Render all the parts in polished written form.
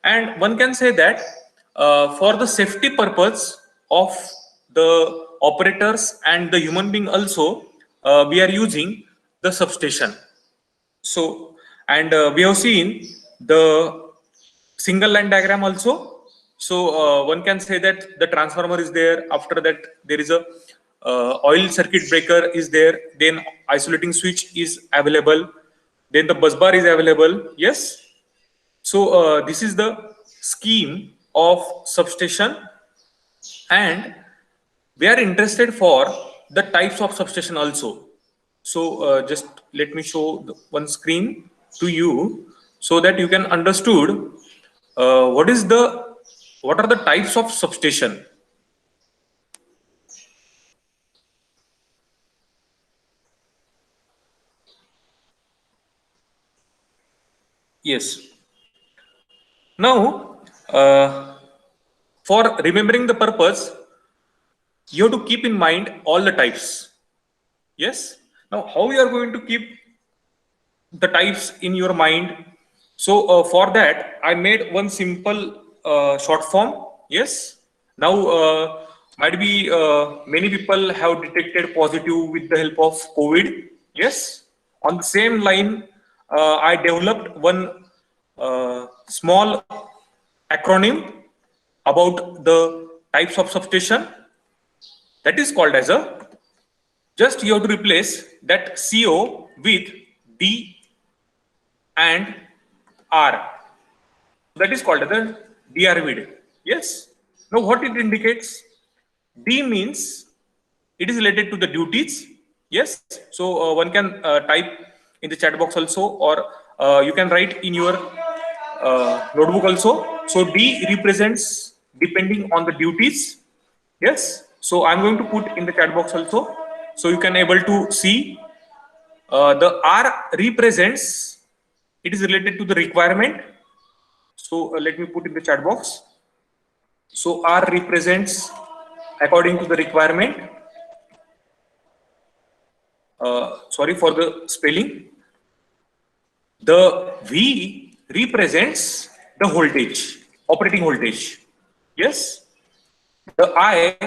And one can say that for the safety purpose of the operators and the human being also, we are using the substation. So, and we have seen the single line diagram also. So one can say that the transformer is there. After that, there is a oil circuit breaker is there. Then isolating switch is available. Then the bus bar is available. Yes. So this is the scheme of substation, and we are interested for the types of substation also. So just let me show one screen to you so that you can understood what are the types of substation. Yes. Now, for remembering the purpose, you have to keep in mind all the types. Yes. Now, how you are going to keep the types in your mind? So for that, I made one simple short form. Yes. Now, might be many people have detected positive with the help of COVID. Yes. On the same line, I developed one small acronym about the types of substation, that is called as a, just you have to replace that CO with D and R. That is called as a DRVD. Yes. Now what it indicates? D means it is related to the duties. Yes. So one can type in the chat box also, or you can write in your notebook also. So D represents depending on the duties. Yes. So I'm going to put in the chat box also, so you can able to see. The R represents, it is related to the requirement. So let me put in the chat box. So R represents according to the requirement. Sorry for the spelling. The V represents the voltage, operating voltage. Yes. The I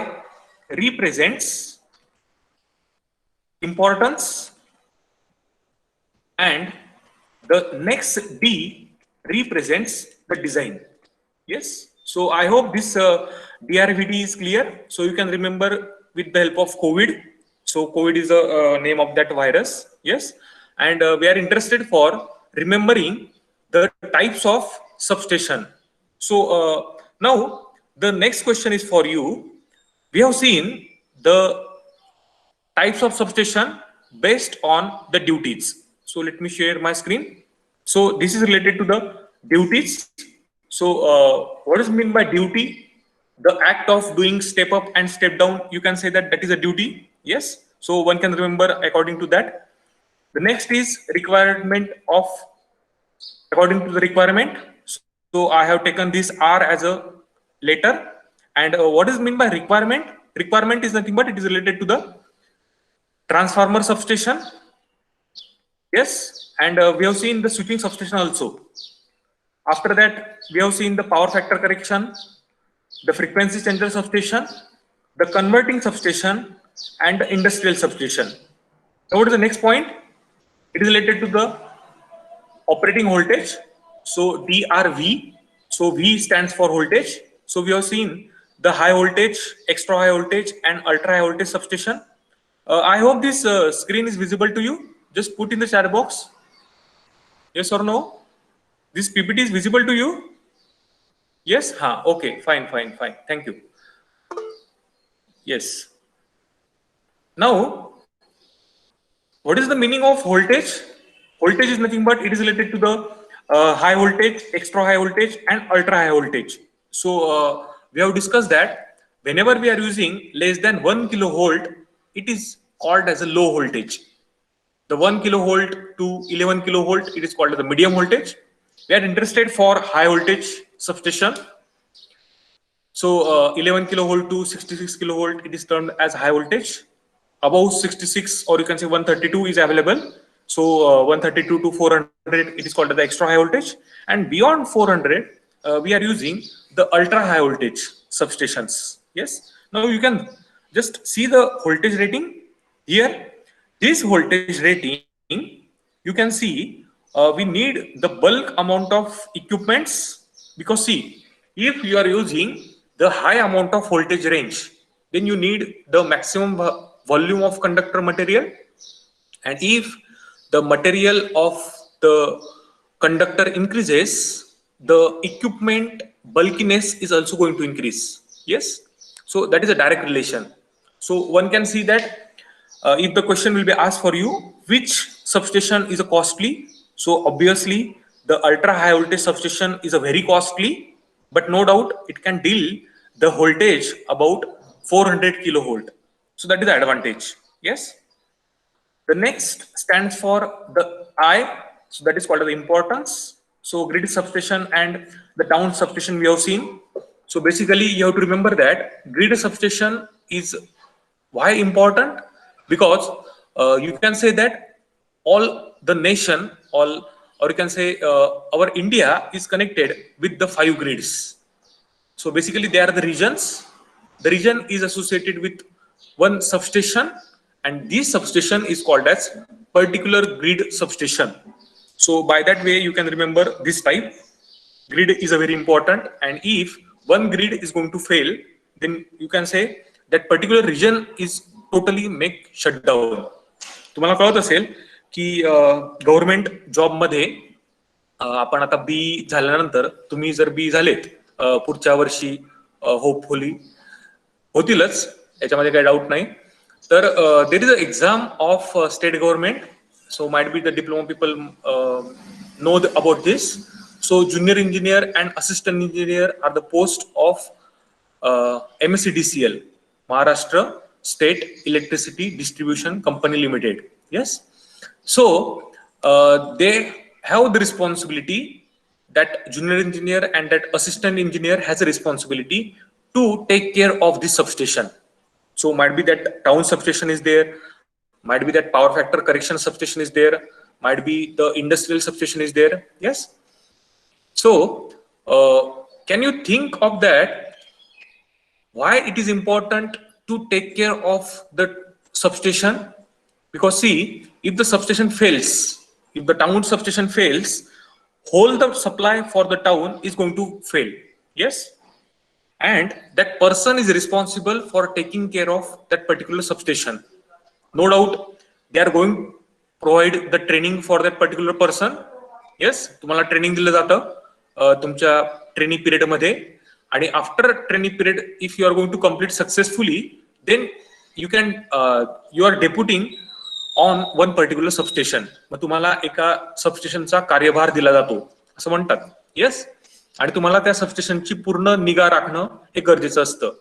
represents importance, and the next D represents the design. Yes. So I hope this DRVD is clear. So you can remember with the help of COVID. So COVID is the name of that virus. Yes. And we are interested for remembering the types of substation. So now the next question is for you. We have seen the types of substation based on the duties. So let me share my screen. So this is related to the duties. So what is meant by duty? The act of doing step up and step down. You can say that that is a duty. Yes. So one can remember according to that. The next is requirement of, according to the requirement. So I have taken this R as a letter. And what is meant by requirement? Requirement is nothing but it is related to the transformer substation. Yes. And we have seen the switching substation also. After that, we have seen the power factor correction, the frequency changer substation, the converting substation, and the industrial substation. Now, what is the next point? It is related to the operating voltage. So DRV. So V stands for voltage. So we have seen the high voltage, extra high voltage, and ultra high voltage substation. I hope this screen is visible to you. Just put in the chat box. Yes or no? This PPT is visible to you? Yes? Okay. Fine. Thank you. Yes. Now, what is the meaning of voltage? Voltage is nothing but it is related to the high voltage, extra high voltage, and ultra high voltage. So we have discussed that whenever we are using less than 1 kilovolt, it is called as a low voltage. The 1 kilovolt to 11 kilovolt, it is called as the medium voltage. We are interested for high voltage substation. So 11 kilovolt to 66 kilovolt, it is termed as high voltage. Above 66, or you can say 132 is available. So 132 to 400, it is called as the extra high voltage. And beyond 400, we are using the ultra high voltage substations. Yes. Now you can just see the voltage rating here. This voltage rating, you can see we need the bulk amount of equipments, because see, if you are using the high amount of voltage range, then you need the maximum volume of conductor material, and if the material of the conductor increases, the equipment bulkiness is also going to increase. Yes, so that is a direct relation. So one can see that if the question will be asked for you, which substation is a costly, so obviously the ultra high voltage substation is a very costly, but no doubt it can deal the voltage about 400 kilovolt. So that is the advantage. Yes. The next stands for the I, so that is called the importance. So grid substation and the town substation we have seen. So basically you have to remember that grid substation is why important, because you can say that all the nation, all, or you can say our India is connected with the 5 grids. So basically they are the regions. The region is associated with one substation, and this substation is called as particular grid substation. So by that way you can remember this type. Grid is a very important, and if one grid is going to fail, then you can say that particular region is totally make shutdown. तुम्हाला कळत असेल की government job मध्ये आपण आता B झाल्यानंतर तुम्ही जर बी झालेत पुढच्या वर्षी होपफुली होतीलच, याच्यामध्ये काही डाऊट नाही. तर देर is a exam of state government, so might be the diploma people know about this. So junior engineer and assistant engineer are the post of MSEDCL, Maharashtra State Electricity Distribution Company Limited. Yes, so they have the responsibility, that junior engineer and that assistant engineer has a responsibility to take care of this substation. So might be that town substation is there, might be that power factor correction substation is there, might be the industrial substation is there. Yes. So can you think of that, why it is important to take care of the substation? Because see, if the substation fails, if the town substation fails, whole the supply for the town is going to fail. Yes, and that person is responsible for taking care of that particular substation. No doubt they are going to provide the training for that particular person. Yes, तुम्हाला training दिलं जातं तुमच्या training period मध्ये, आणि after training period if you are going to complete successfully, then you can you are deputing on one particular substation. मग तुम्हाला एका सबस्टेशनचा कार्यभार दिला जातो असं म्हणतात. येस, आणि तुम्हाला त्या सबस्टेशनची पूर्ण निगा राखणं हे गरजेचं असतं.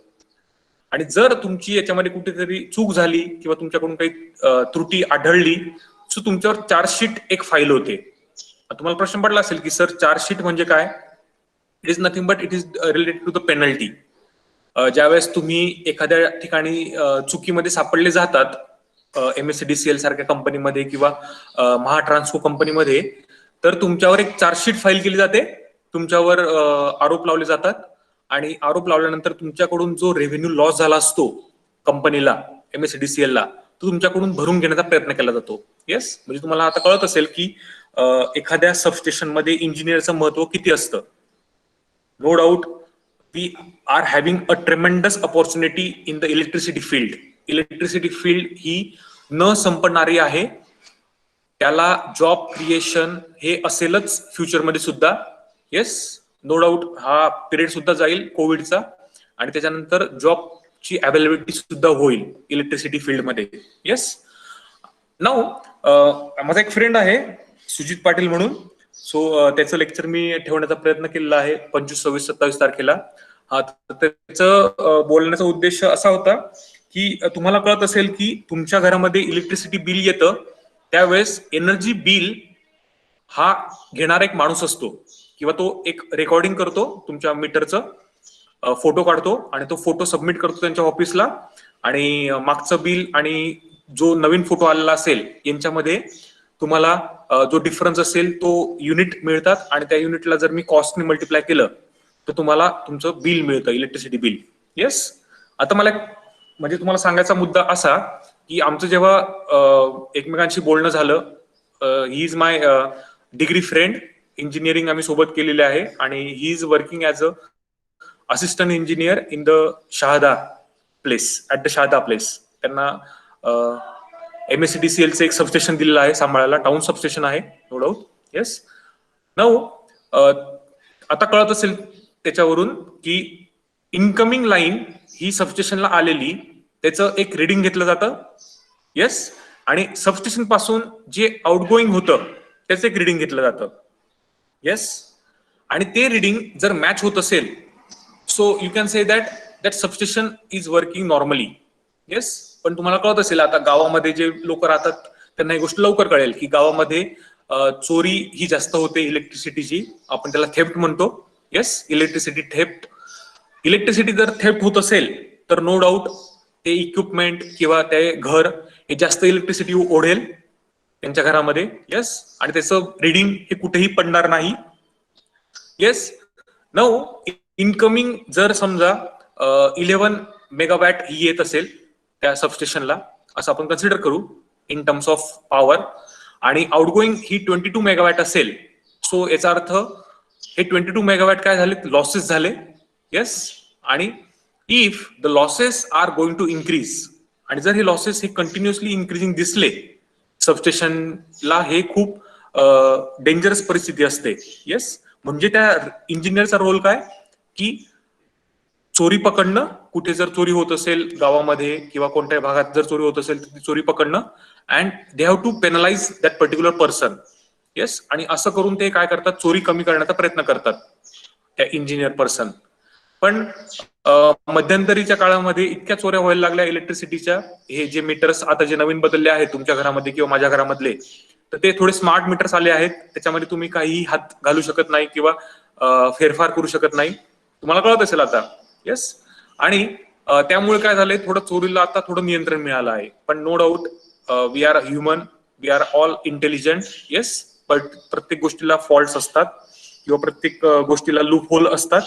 आणि जर तुमची याच्यामध्ये कुठेतरी चूक झाली किंवा तुमच्याकडून काही त्रुटी आढळली, सो तुमच्यावर चार्जशीट एक फाईल होते. तुम्हाला प्रश्न पडला असेल की सर चार्जशीट म्हणजे काय? It is nothing but it is related to the penalty. ज्यावेळेस तुम्ही एखाद्या ठिकाणी चुकीमध्ये सापडले जातात, MSEDCL सारख्या कंपनीमध्ये किंवा महाट्रान्सको कंपनीमध्ये, तर तुमच्यावर एक चार्जशीट फाईल केली जाते, तुमच्यावर आरोप लावले जातात, आणि आरोप लावल्यानंतर तुमच्याकडून जो रेव्हेन्यू लॉस झाला असतो कंपनीला, MSEDCL ला, तो तुमच्याकडून भरून घेण्याचा प्रयत्न केला जातो. येस, म्हणजे तुम्हाला आता कळत असेल की एखाद्या सबस्टेशन मध्ये इंजिनियरचं महत्व किती असतं. No doubt we are having a tremendous opportunity in the electricity field. Electricity field ही न संपणारी आहे, त्याला जॉब क्रिएशन हे असेलच फ्युचरमध्ये सुद्धा. येस, नो डाऊट हा पिरियड सुद्धा जाईल कोविडचा, आणि त्याच्यानंतर जॉबची अवेलेबिलिटी सुद्धा होईल इलेक्ट्रिसिटी फील्डमध्ये. येस, नाऊ माझा एक फ्रेंड आहे सुजित पाटील म्हणून, सो त्याचं लेक्चर मी ठेवण्याचा प्रयत्न केलेला आहे 25, 26, 27 तारखेला. हा, त्याचं बोलण्याचा उद्देश असा होता की तुम्हाला कळत असेल की तुमच्या घरामध्ये इलेक्ट्रिसिटी बिल येतं, त्यावेळेस एनर्जी बिल हा घेणारा एक माणूस असतो, किंवा तो एक रेकॉर्डिंग करतो तुमच्या मीटरचं, फोटो काढतो आणि तो फोटो सबमिट करतो त्यांच्या ऑफिसला, आणि मागचं बिल आणि जो नवीन फोटो आलेला असेल यांच्यामध्ये तुम्हाला जो डिफरन्स असेल तो युनिट मिळतात, आणि त्या युनिटला जर मी कॉस्टने मल्टिप्लाय केलं तर तुम्हाला तुमचं बिल मिळतं, इलेक्ट्रिसिटी बिल. येस. आता मला म्हणजे तुम्हाला सांगायचा मुद्दा असा की आमचं जेव्हा एकमेकांशी बोलणं झालं, he is my degree friend, engineering आम्ही सोबत केलेले आहे आणि he is working as a assistant engineer in the Shahada place, at the Shahada place. त्यांना MSCDCLचं एक सबस्टेशन दिलेलं आहे सांभाळायला, टाउन सबस्टेशन आहे, नो डाऊट. येस. नाऊ आता कळत असेल त्याच्यावरून की इनकमिंग लाईन ही सबस्टेशनला आलेली, त्याचं एक रिडिंग घेतलं जातं. येस. आणि सबस्टेशन पासून जे आउटगोईंग होतं त्याचं एक रिडिंग घेतलं जातं. येस. आणि ते रिडिंग जर मॅच होत असेल, सो you can say that substation is working normally. Yes. पण तुम्हाला कळत असेल आता गावामध्ये जे लोक राहतात त्यांना ही गोष्ट लवकर कळेल की गावामध्ये चोरी ही जास्त होते इलेक्ट्रिसिटीची, आपण त्याला थेफ्ट म्हणतो. येस. Electricity theft. इलेक्ट्रिसिटी जर थेफ्ट होत असेल तर नो डाऊट ते इक्विपमेंट किंवा ते घर हे जास्त इलेक्ट्रिसिटी ओढेल त्यांच्या घरामध्ये. येस. आणि त्याचं रिडिंग हे कुठेही पडणार नाही. येस. नाऊ इनकमिंग जर समजा 11 मेगावॅट ही येत असेल त्या सबस्टेशनला, असं आपण कन्सिडर करू इन टर्म्स ऑफ पॉवर, आणि आउटगोईंग ही 22 मेगावॅट असेल, सो याचा अर्थ हे 22 मेगावॅट काय झाले, लॉसेस झाले. येस. आणि if the losses are going to increase, आणि जर हे लॉसेस हे कंटिन्युअसली इन्क्रीजिंग दिसले सबस्टेशनला, हे खूप डेंजरस परिस्थिती असते. येस. म्हणजे त्या इंजिनियरचा रोल काय की चोरी पकडणं, कुठे जर चोरी होत असेल गावामध्ये किंवा कोणत्या भागात जर चोरी होत असेल तर ती चोरी पकडणं, and they have to penalise that particular person. Yes. आणि असं करून ते काय करतात, चोरी कमी करण्याचा प्रयत्न करतात त्या इंजिनियर पर्सन. पण मध्यंतरीच्या काळामध्ये इतक्या चोऱ्या व्हायला लागल्या इलेक्ट्रिसिटीच्या, हे जे मीटर्स आता जे नवीन बदलले आहेत तुमच्या घरामध्ये किंवा माझ्या घरामधले, तर ते थोडे स्मार्ट मीटर्स आले आहेत, त्याच्यामध्ये तुम्ही काहीही हात घालू शकत नाही किंवा फेरफार करू शकत नाही, तुम्हाला कळत असेल आता. येस. आणि त्यामुळे काय झालंय, थोडं चोरीला आता थोडं नियंत्रण मिळालं आहे. पण no doubt we are human, we are all intelligent. Yes. But प्रत्येक गोष्टीला फॉल्ट्स असतात किंवा प्रत्येक गोष्टीला लूप होल असतात,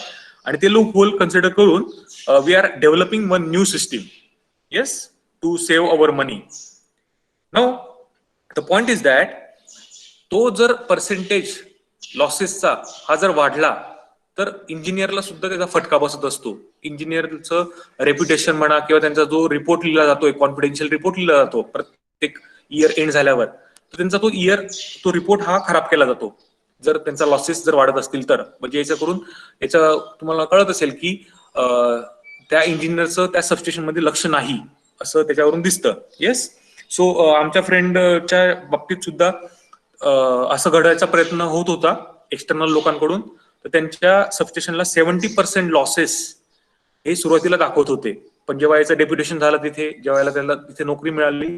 आणि ते लूप होल कन्सिडर करून we are developing one new system. Yes. To save our money. Now the point is that तो जर पर्सेंटेज लॉसेसचा हा जर वाढला तर इंजिनियरला सुद्धा त्याचा फटका बसत असतो. इंजिनियरचं रेप्युटेशन म्हणा किंवा त्यांचा जो रिपोर्ट लिहिला जातोय, कॉन्फिडेन्शियल रिपोर्ट लिहिला जातो प्रत्येक इयर एंड झाल्यावर, तर त्यांचा तो रिपोर्ट हा खराब केला जातो जर त्यांचा लॉसेस जर वाढत असतील तर. म्हणजे याच्या करून तुम्हाला कळत असेल की त्या इंजिनियरचं त्या सबस्टेशन मध्ये लक्ष नाही असं त्याच्यावरून दिसतं. येस. सो आमच्या फ्रेंडच्या बाबतीत सुद्धा असं घडायचा प्रयत्न होत होता एक्सटर्नल लोकांकडून. तर त्यांच्या सबस्टेशनला 70% लॉसेस हे सुरुवातीला दाखवत होते. पण जेव्हा याचं डेप्युटेशन झालं तिथे, जेव्हा त्याला तिथे नोकरी मिळाली,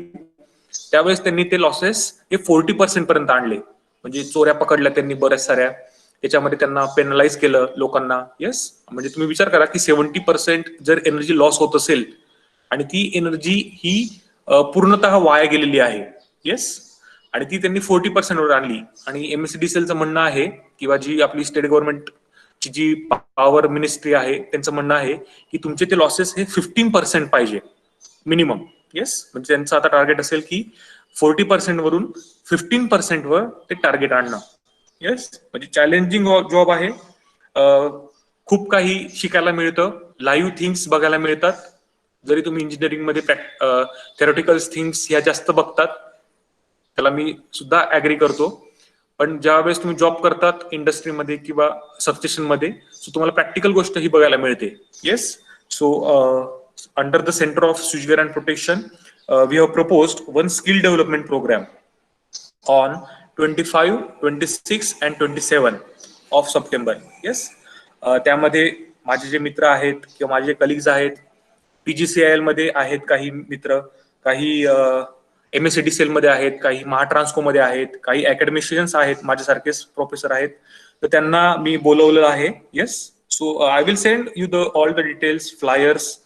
त्यावेळेस त्यांनी ते लॉसेस हे 40% पर्यंत आणले. म्हणजे चोऱ्या पकडल्या त्यांनी बऱ्याच साऱ्या, त्याच्यामध्ये त्यांना पेनलाइज केलं लोकांना. येस. म्हणजे तुम्ही विचार करा की 70% जर एनर्जी लॉस होत असेल आणि ती एनर्जी ही पूर्णतः वाया गेलेली आहे. येस. आणि ती त्यांनी 40% वर आणली. आणि MSCDCLचं म्हणणं आहे किंवा जी आपली स्टेट गव्हर्नमेंटची जी पॉवर मिनिस्ट्री आहे त्यांचं म्हणणं आहे की तुमचे ते लॉसेस हे 15% पाहिजे मिनिमम. येस. म्हणजे त्यांचं आता टार्गेट असेल की 40% वरून 15% वर ते टार्गेट आणणं. येस. म्हणजे चॅलेंजिंग जॉब आहे. खूप काही शिकायला मिळतं, लाईव्ह थिंग्स बघायला मिळतात. जरी तुम्ही इंजिनिअरिंग मध्ये थेरोटिकल थिंग्स ह्या जास्त बघतात, त्याला मी सुद्धा ऍग्री करतो, पण ज्या वेळेस तुम्ही जॉब करतात इंडस्ट्रीमध्ये किंवा सबस्टेशन मध्ये, सो तुम्हाला प्रॅक्टिकल गोष्ट ही बघायला मिळते. Yes. So under the centre of switchgear and protection we have proposed one skill development programme on 25, 26 and 27 of September. Yes. त्यामध्ये माझे जे मित्र आहेत किंवा माझे कलिग्स आहेत, PGCIL मध्ये आहेत काही मित्र, काही MSCDCL मध्ये आहेत, काही महाट्रान्सको मध्ये आहेत, काही अकॅडमिशियन्स आहेत माझ्यासारखेच प्रोफेसर आहेत, तर त्यांना मी बोलवलं आहे. Yes. So I will send you all the details, flyers,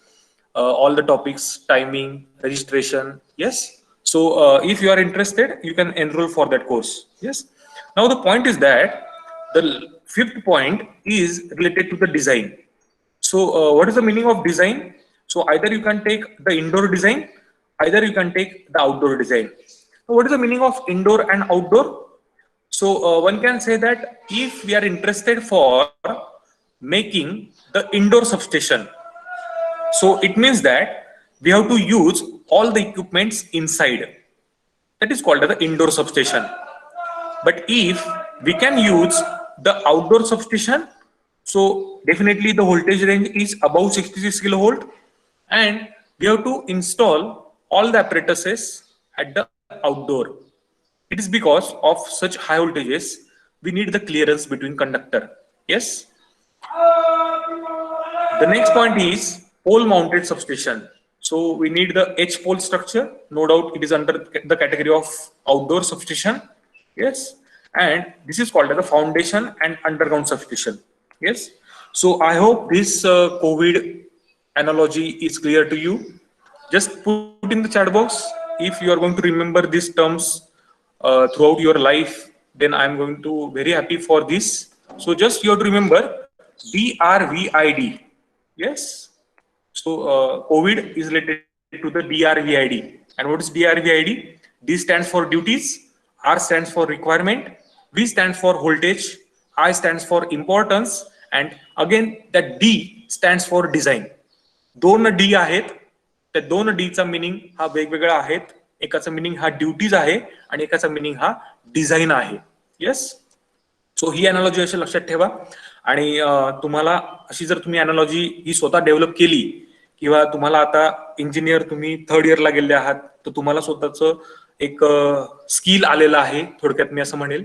all the topics, timing, registration. Yes. So if you are interested, you can enroll for that course. Yes. Now the point is that the fifth point is related to the design. So what is the meaning of design? So either you can take the indoor design, either you can take the outdoor design. So what is the meaning of indoor and outdoor? So one can say that if we are interested for making the indoor substation, so it means that we have to use all the equipments inside. That is called as the indoor substation. But if we can use the outdoor substation, so definitely the voltage range is above 66 kilovolt, and we have to install all the apparatuses at the outdoor. It is because of such high voltages, we need the clearance between conductor. Yes. The next point is pole mounted substation. So we need the H pole structure. No doubt it is under the category of outdoor substation. Yes. And this is called as the foundation and underground substation. Yes. So I hope this COVID analogy is clear to you. Just put in the chat box if you are going to remember these terms throughout your life. Then I'm going to very happy for this. So just you have to remember DRVID. Yes. So COVID is related to the DRVID. And what is DRVID? D stands for duties, R stands for requirement, V stands for voltage, I stands for importance, and again that D stands for design. दोन D आहेत, त्या दोन D चा meaning हा वेगवेगळा आहेत. एकाचा meaning हा ड्युटीज आहे आणि एकाचा मिनिंग हा डिझाइन आहे. येस. सो ही अनालॉजी अशी लक्षात ठेवा. आणि तुम्हाला अशी जर तुम्ही अनालॉजी ही स्वतः डेव्हलप केली, किंवा तुम्हाला आता इंजिनियर तुम्ही थर्ड इयरला गेले आहात, तर तुम्हाला स्वतःचं एक स्किल आलेलं आहे थोडक्यात मी असं म्हणेल.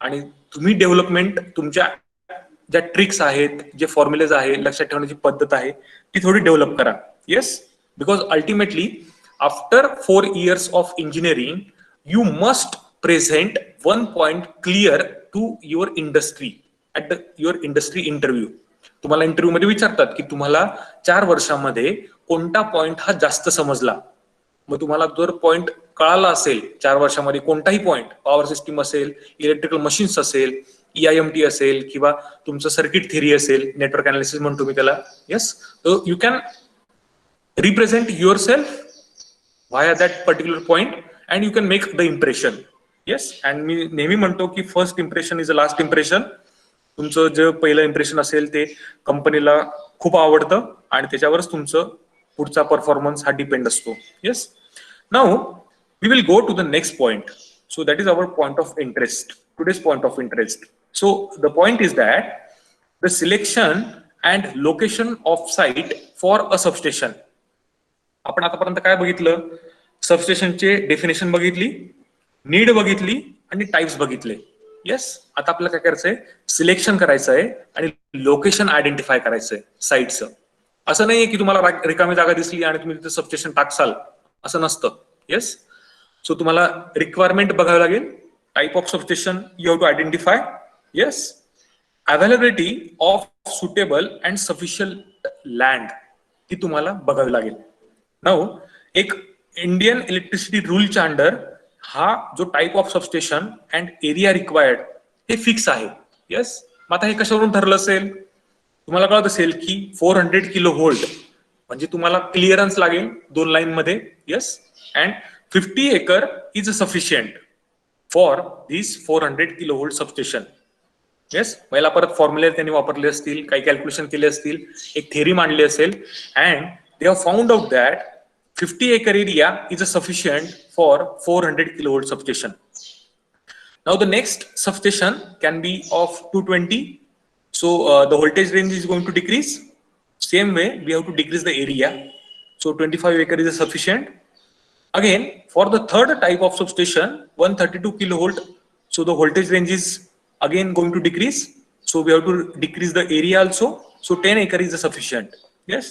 आणि तुम्ही डेव्हलपमेंट तुमच्या ज्या ट्रिक्स आहेत, जे फॉर्म्युलेज आहे, लक्षात ठेवण्याची पद्धत आहे, ती थोडी डेव्हलप करा. Yes. Because ultimately after 4 years of engineering you must present 1 point clear to your industry at your industry interview. तुम्हाला इंटरव्ह्यू मध्ये विचारतात की तुम्हाला 4 वर्षामध्ये कोणता पॉइंट हा जास्त समजला. मग तुम्हाला जर पॉइंट कळाला असेल 4 वर्षामध्ये कोणताही पॉइंट, पॉवर सिस्टीम असेल, इलेक्ट्रिकल मशीन्स असेल, EIMT असेल, किंवा तुमचं सर्किट थिअरी असेल, नेटवर्क अनालिसिस म्हणतो मी त्याला. Yes. So you can represent yourself via that particular point and you can make the impression. Yes. And मी नेहमी म्हणतो की first impression is a last impression. तुमचं जे पहिलं इम्प्रेशन असेल ते कंपनीला खूप आवडतं आणि त्याच्यावरच तुमचं पुढचा परफॉर्मन्स हा डिपेंड असतो. Yes. Now we will go to the next point. So that is our point of interest, today's point of interest. So the point is that the selection and location of site for a substation. आपण आतापर्यंत काय बघितलं? सबस्टेशनचे definition बघितली, need बघितली आणि types बघितले. Yes. आता आपल्याला काय करायचंय? सिलेक्शन करायचं आहे आणि लोकेशन आयडेंटिफाय करायचंय साईटचं. असं नाहीये की तुम्हाला रिकामी जागा दिसली आणि तुम्ही तिथे सबस्टेशन टाकसाल, असं नसतं. येस. सो तुम्हाला रिक्वायरमेंट बघावं लागेल. Type of substation you have to identify. Yes. Availability of suitable and sufficient land ती तुम्हाला बघावी लागेल. नाउ एक इंडियन इलेक्ट्रिसिटी रूलच्या अंडर हा जो type of substation and area required हे फिक्स आहे. येस. मग आता हे कशावरून ठरलं असेल? तुम्हाला कळत असेल की 400 किलोव्होल्ट म्हणजे तुम्हाला क्लिअरन्स लागेल 2 लाईन मध्ये. Yes. And 50 acre is sufficient for this 400 kilovolt substation. Yes. पहिला परत फॉर्म्युले त्यांनी वापरले असतील, काही कॅल्क्युलेशन केले असतील, एक थेरी मांडली असेल, and they have found out that 50 acre area is sufficient for 400 kilovolt substation. Now the next substation can be of 220. So the voltage range is going to decrease. Same way we have to decrease the area. So 25 acre is sufficient. Again, for the third type of substation, 132 kilovolt, so the voltage range is again going to decrease. So we have to decrease the area also. So 10 acre is sufficient. Yes.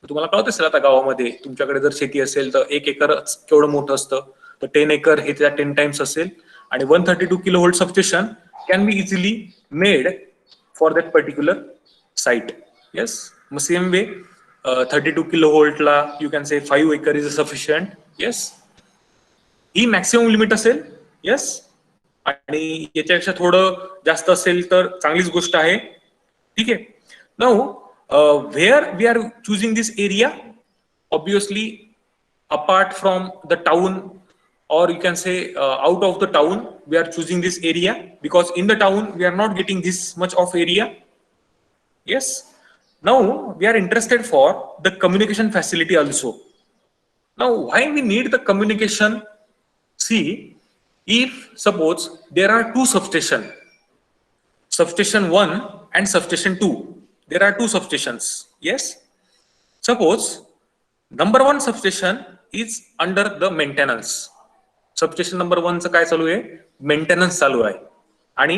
तुम्हाला कळत असेल आता गावामध्ये तुमच्याकडे जर शेती असेल तर 1 एकर केवढं मोठं असतं, तर 10 acre हे त्या 10 times असेल. आणि 132 kilovolt substation can be easily made for that particular site. Yes. Same way 32 kilovolt ला you can say 5 acre is sufficient. Yes. ही मॅक्सिमम लिमिट असेल. येस. आणि याच्यापेक्षा थोडं जास्त असेल तर चांगलीच गोष्ट आहे. ठीक आहे. Now where we are choosing this area, obviously apart from the town, or you can say out of the town, we are choosing this area because in the town we are not getting this much of area. Yes. Now we are interested for the communication facility also. Now why we need the communication? See, if suppose there are two substation, substation 1 and substation 2, there are two substations. Yes. Suppose number one substation is under the maintenance. Substation number 1 चं काय चालू आहे? Maintenance चालू आहे. आणि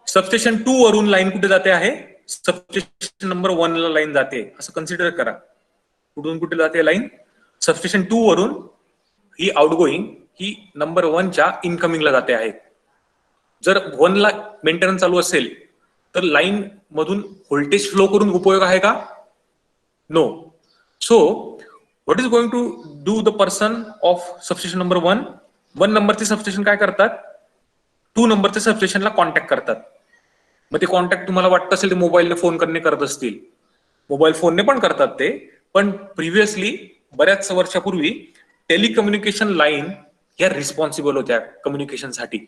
substation 2 वरून line कुठे जाते आहे? सबस्टेशन नंबर 1 ला लाईन जाते, असं कन्सिडर करा. कुठून कुठे जाते लाईन? सबस्टेशन 2 वरून ही आउटगोईंग ही नंबर 1 च्या इनकमिंगला जाते आहे. जर 1 ला मेंटेनन्स चालू असेल तर लाईन मधून व्होल्टेज फ्लो करून उपयोग आहे का? No. So what is going to do the person of substation number 1? 1 नंबरचे सबस्टेशन काय करतात? 2 नंबरच्या सबस्टेशनला कॉन्टॅक्ट करतात. मग ते कॉन्टॅक्ट तुम्हाला वाटत असेल ते मोबाईलने फोन करणे करत असतील. मोबाईल फोनने पण करतात ते, पण प्रिव्हियसली बऱ्याच वर्षापूर्वी टेलिकम्युनिकेशन लाईन ह्या रिस्पॉन्सिबल होत्या कम्युनिकेशनसाठी.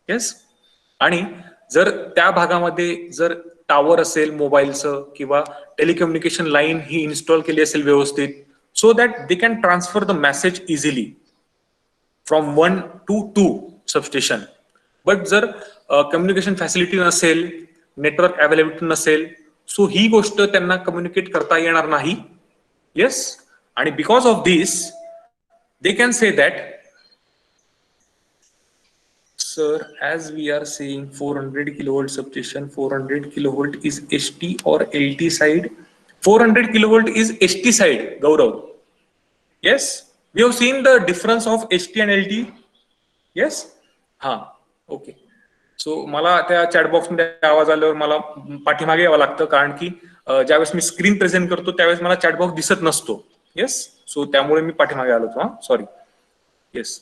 येस. आणि जर त्या भागामध्ये जर टावर असेल मोबाईलचं किंवा टेलिकम्युनिकेशन लाईन ही इन्स्टॉल केली असेल व्यवस्थित, so that they can transfer the message easily from 1 to 2 substation. But जर कम्युनिकेशन फॅसिलिटी नसेल, नेटवर्क अवेलेबिलिटी नसेल, सो ही गोष्ट त्यांना कम्युनिकेट करता येणार नाही. येस. आणि because of this they can say that sir, as we are seeing 400 kilovolt substation, 400 kilovolt is ST or LT side? 400 kilovolt is ST side, Gaurav. Yes, we have seen the difference of ST and LT. Yes. हा, okay. सो मला त्या chat box मध्ये आवाज आल्यावर मला पाठीमागे यावं लागतं, कारण की ज्यावेळेस मी स्क्रीन प्रेझेंट करतो त्यावेळेस मला चॅट बॉक्स दिसत नसतो. येस. सो त्यामुळे मी पाठीमागे आलो होतो. Sorry. Yes.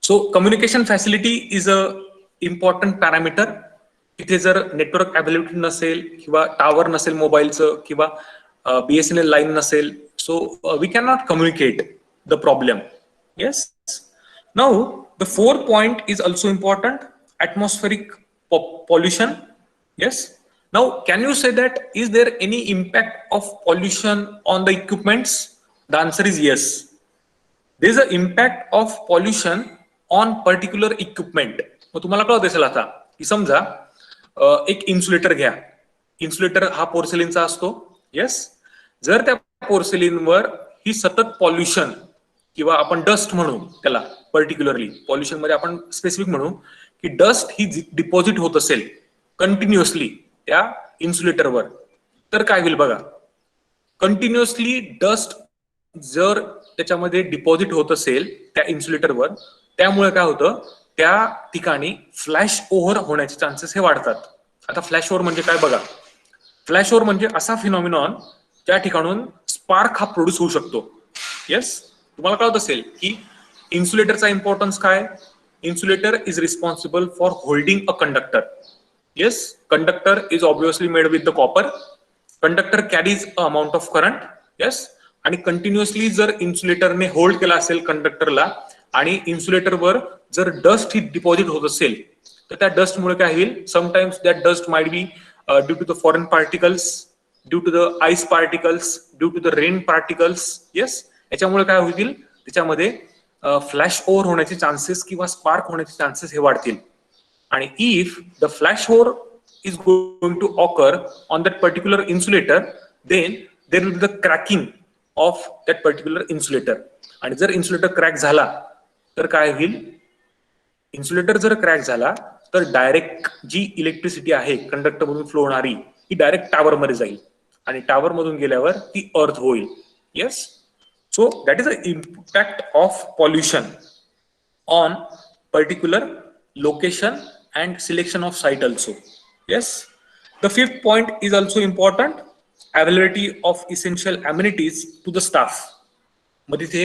So communication facility is a important parameter. इथे जर नेटवर्क अवेलेबिलिटी नसेल किंवा टावर नसेल मोबाईलचं किंवा BSNL लाईन नसेल, so we can not communicate the problem. Yes. Now the 4th point is also important, atmospheric pollution. Yes. Now can you say that is there any impact of pollution on the equipments? The answer is yes. There is an impact of pollution on particular equipment. मग तुम्हाला कळत असेल आता की समजा एक insulator घ्या. Insulator हा पोर्सेलिनचा असतो. येस. जर त्या पोर्सेलिनवर ही सतत पॉल्युशन किंवा आपण डस्ट म्हणू त्याला, पर्टिक्युलरली पॉल्युशन मध्ये आपण स्पेसिफिक म्हणू की डस्ट ही डिपॉझिट होत असेल कंटिन्युअसली त्या इन्सुलेटरवर, तर काय होईल बघा. कंटिन्युअसली डस्ट जर त्याच्यामध्ये डिपॉझिट होत असेल त्या इन्सुलेटरवर, त्यामुळे काय होतं, त्या ठिकाणी फ्लॅश ओव्हर होण्याचे चान्सेस हे वाढतात. आता फ्लॅश ओव्हर म्हणजे काय बघा. फ्लॅश ओव्हर म्हणजे असा फिनॉमिनॉन ज्या ठिकाणून स्पार्क हा प्रोड्यूस होऊ शकतो. येस. तुम्हाला कळत असेल की इन्सुलेटरचा इम्पॉर्टन्स काय. Insulator is responsible for holding a conductor. Yes, conductor is obviously made with the copper. Conductor carries a amount of current. Yes, आणि कंटिन्युअसली जर इन्सुलेटरने होल्ड केला असेल कंडक्टरला आणि इन्सुलेटरवर जर डस्ट ही डिपॉझिट होत असेल, तर त्या डस्टमुळे काय होईल, sometimes that dust might be due to the foreign particles, due to the ice particles, due to the rain particles. Yes. याच्यामुळे काय होतील, त्याच्यामध्ये फ्लॅश ओव्हर होण्याचे चान्सेस किंवा स्पार्क होण्याचे चान्सेस हे वाढतील. आणि if the flash over is going to occur on that particular insulator, then there will be the cracking of that particular insulator. आणि जर इन्सुलेटर क्रॅक झाला तर काय होईल, इन्सुलेटर जर क्रॅक झाला तर डायरेक्ट जी इलेक्ट्रिसिटी आहे कंडक्टर मधून फ्लो होणारी, ही डायरेक्ट टावर मध्ये जाईल आणि टावर मधून गेल्यावर ती अर्थ होईल. Yes. So that is the impact of pollution on particular location and selection of site also. Yes. The 5th point is also important, availability of essential amenities to the staff. मध्ये ते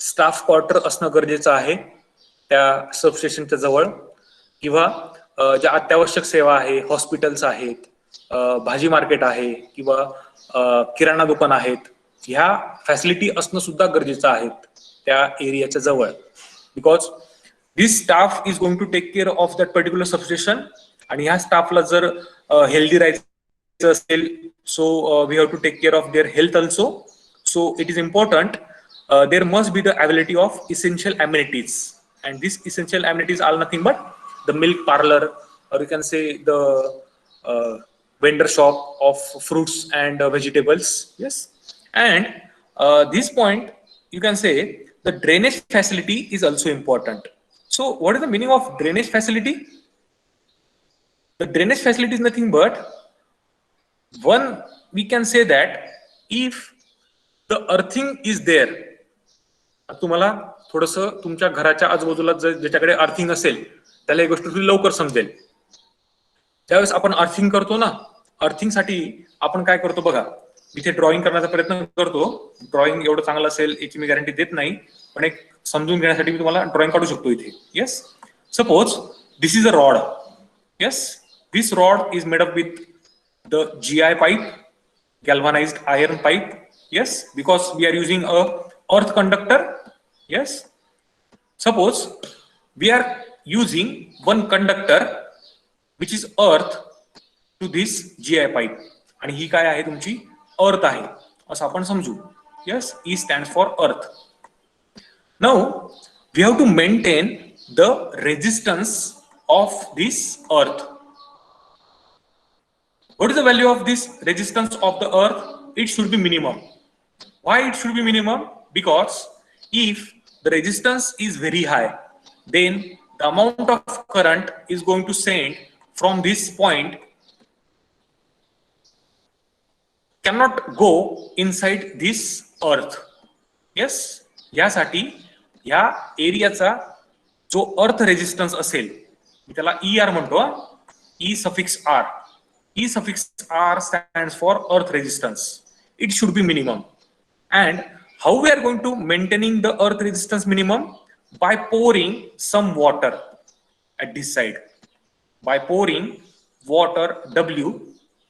staff quarter असणं गरजेचं आहे त्या सबस्टेशनच्या जवळ. किंवा ज्या अत्यावश्यक सेवा आहे, हॉस्पिटल्स आहेत, भाजी मार्केट आहे किंवा किराणा दुकान आहेत, ह्या फॅसिलिटी असणं सुद्धा गरजेचं आहे त्या एरियाच्या जवळ. Because this staff is going to take care of that particular substation. आणि ह्या स्टाफला जर हेल्दी राहायचं असेल, so we have to take care of their health also. So it is important there must be the availability of essential amenities, and these essential amenities are nothing but the milk parlor, or you can say the vendor shop of fruits and vegetables. Yes, and this point you can say the drainage facility is also important. So what is the meaning of drainage facility? The drainage facility is nothing but one, we can say that if the earthing is there, तुम्हाला थोडस तुमच्या घराच्या आजूबाजूला ज्याच्याकडे earthing असेल त्याला ही गोष्ट थोडी लवकर समजेल. ज्यावेळेस आपण अर्थिंग करतो ना, अर्थिंग साठी आपण काय करतो बघा, इथे ड्रॉइंग करण्याचा प्रयत्न करतो. ड्रॉइंग एवढं चांगलं असेल याची मी गॅरंटी देत नाही, पण एक समजून घेण्यासाठी मी तुम्हाला ड्रॉइंग काढू शकतो इथे. Yes, suppose this is a rod. Yes, this rod is made up with the GI pipe, galvanized iron pipe. Yes, because we are using a earth conductor. Yes, suppose we are using one conductor which is earth to this GI pipe, आणि ही काय आहे तुमची अर्थ आहे असं आपण समजू. Yes, E stands for earth. Now we have to maintain the resistance of this earth. What is the value of this resistance of the earth? It should be minimum. Why it should be minimum? Because if the resistance is very high, then the amount of current is going to send from this point cannot go inside this earth. Yes, यासाठी या एरियाचा जो अर्थ resistance असेल त्याला ER म्हणतो. E suffix R. E suffix R stands for earth resistance. It should be minimum. And how we are going to maintaining the earth resistance minimum? By pouring some water at this side. By pouring water W,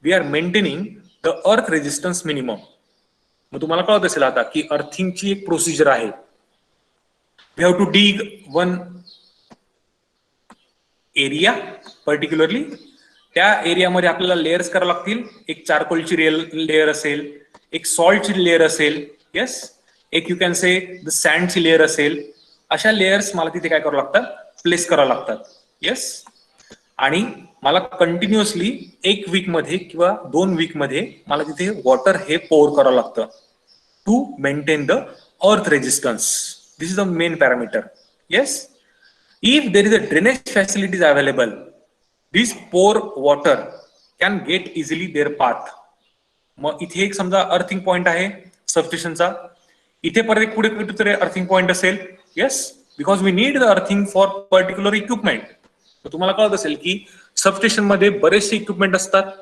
we are maintaining the earth resistance minimum. मग तुम्हाला कळत असेल आता की अर्थिंगची एक procedure आहे. We have to dig one area particularly. त्या एरियामध्ये आपल्याला लेयर्स करावं लागतील. एक चारकोलची लेयर असेल, एक सॉल्टची लेयर असेल. येस, एक यू कॅन से द सँडची लेयर असेल. अशा लेयर्स मला तिथे काय करावं लागतात, प्लेस करावं लागतात. येस, आणि मला कंटिन्युअसली 1 वीक मध्ये किंवा 2 वीक मध्ये मला तिथे वॉटर हे पोर करावं लागतं to maintain the earth resistance. This is the main parameter. Yes, if there is a drainage facilities available, this pour water can get easily their path. मग इथे एक समजा अर्थिंग पॉइंट आहे सबस्टेशनचा, इथे परत एक पुढे कुठेतरी अर्थिंग पॉइंट असेल. Yes, because we need the earthing for particular equipment. तर तुम्हाला कळत असेल की सबस्टेशन मध्ये बरेचसे इक्विपमेंट असतात.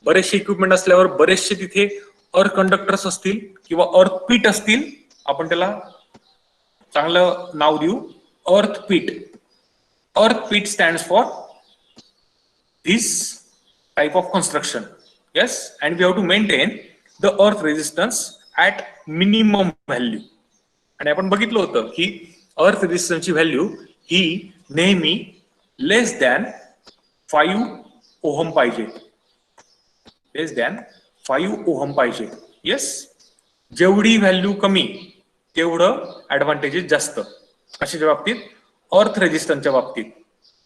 बरेचसे इक्विपमेंट असल्यावर बरेचसे तिथे अर्थ कंडक्टर्स असतील किंवा अर्थ पीट असतील. आपण त्याला चांगलं नाव देऊ, अर्थ पीट. अर्थ पीट stands for this type of construction. Yes, and we have to maintain the earth resistance at minimum value. आणि आपण बघितलं होतं की अर्थ रेजिस्टन्सची व्हॅल्यू ही नेहमी लेस दॅन 5 ओहम पाहिजे. लेस दॅन 5 ओहम पाहिजे. येस, जेवढी व्हॅल्यू कमी तेवढं ऍडव्हान्टेजेस जास्त. कशाच्या बाबतीत? अर्थ रेजिस्टन्सच्या बाबतीत.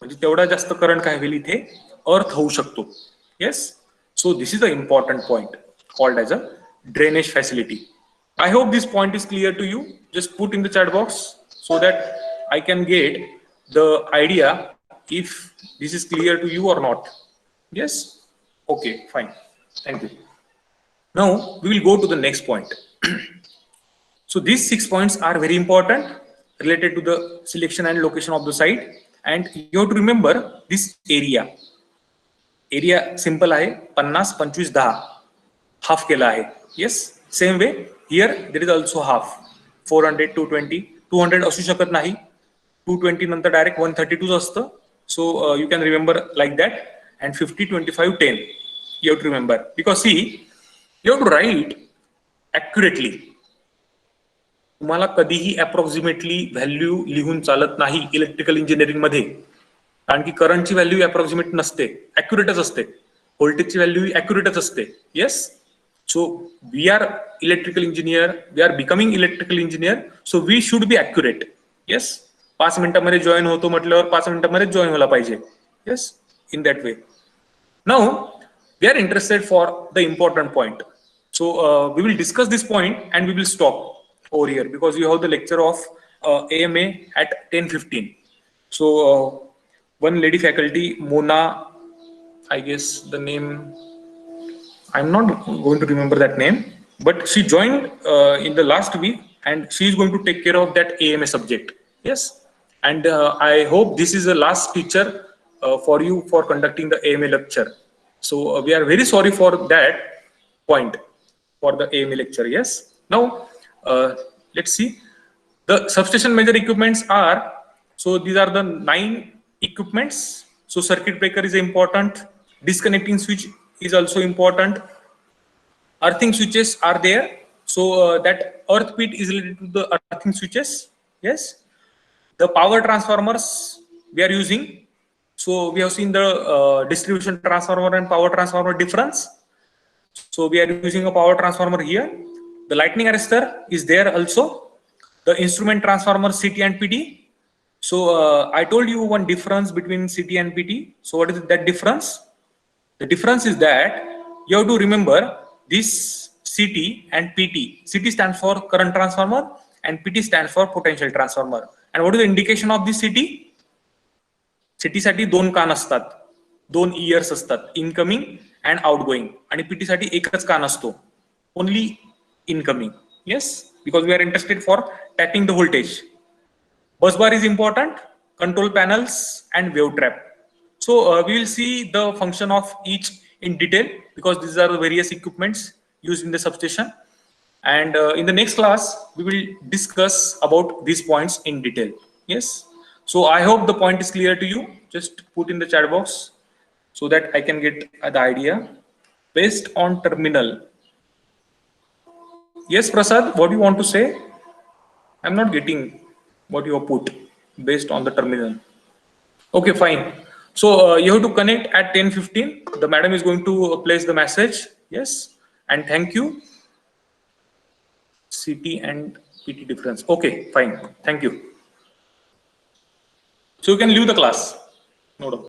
म्हणजे तेवढा जास्त करंट काय होईल इथे अर्थ होऊ शकतो. Yes, so this is the important point called as a drainage facility. I hope this point is clear to you. Just put in the chat box so that I can get the idea if this is clear to you or not. Yes? Okay, fine. Thank you. Now we will go to the next point. So these 6 points are very important related to the selection and location of the site. And you have to remember this area. Area simple आहे 50, 25, 10. Half केला आहे. Yes? Same way, here there is also half. 400, 220, 200 असू शकत नाही. 220 नंतर direct 132 असतं. So you can remember like that, and 50, 25, 10. You have to remember, because see, you have to write accurately. तुम्हाला कधीही अप्रॉक्सिमेटली व्हॅल्यू लिहून चालत नाही इलेक्ट्रिकल इंजिनिअरिंग मध्ये, कारण की करंटची व्हॅल्यू अप्रॉक्सिमेट नसते, अॅक्युरेटच असते. व्होल्टेजची व्हॅल्यू अॅक्युरेटच असते. Yes. So we are electrical engineer, we are becoming electrical engineer, so we should be accurate. Yes. 5 मिनिटांमध्ये जॉईन होतो म्हटल्यावर 5 मिनिटांमध्ये जॉईन व्हायला पाहिजे. Yes, in that way. Now we are interested for the important point. So we will discuss this point and we will stop over here, because you have the lecture of AMA at 10:15. So one lady faculty, Mona, I guess the name, I'm not going to remember that name, but she joined in the last week, and she is going to take care of that AMA subject. Yes. And I hope this is the last teacher for you for conducting the AMA lecture. So we are very sorry for that point for the AMA lecture. Yes. Now let's see. The substation major equipments are, so these are the 9 equipments. So circuit breaker is important. Disconnecting switch is also important. Earthing switches are there. So that earth pit is related to the earthing switches. Yes. The power transformers we are using. So we have seen the distribution transformer and power transformer difference. So we are using a power transformer here. The lightning arrestor is there also. The instrument transformer CT and PT. So I told you one difference between CT and PT. So what is that difference? The difference is that you have to remember this CT and PT. CT stands for current transformer and PT stands for potential transformer. And what is the indication of this CT? CT साठी 2 कान असतात, 2 ears असतात, incoming and outgoing. आणि PT साठी एकच कान असतो, only incoming. Yes, because we are interested for tapping the voltage. Bus bar is important, control panels and wave trap. So we will see the function of each in detail, because these are the various equipments used in the substation. And in the next class, we will discuss about these points in detail. Yes. So I hope the point is clear to you. Just put in the chat box so that I can get the idea. Based on terminal. Yes, Prasad, what do you want to say? I'm not getting what you have put based on the terminal. Okay, fine. So you have to connect at 10:15. The madam is going to place the message. Yes, and thank you. CT and PT difference. Okay, fine. Thank you. So you can leave the class. No doubt.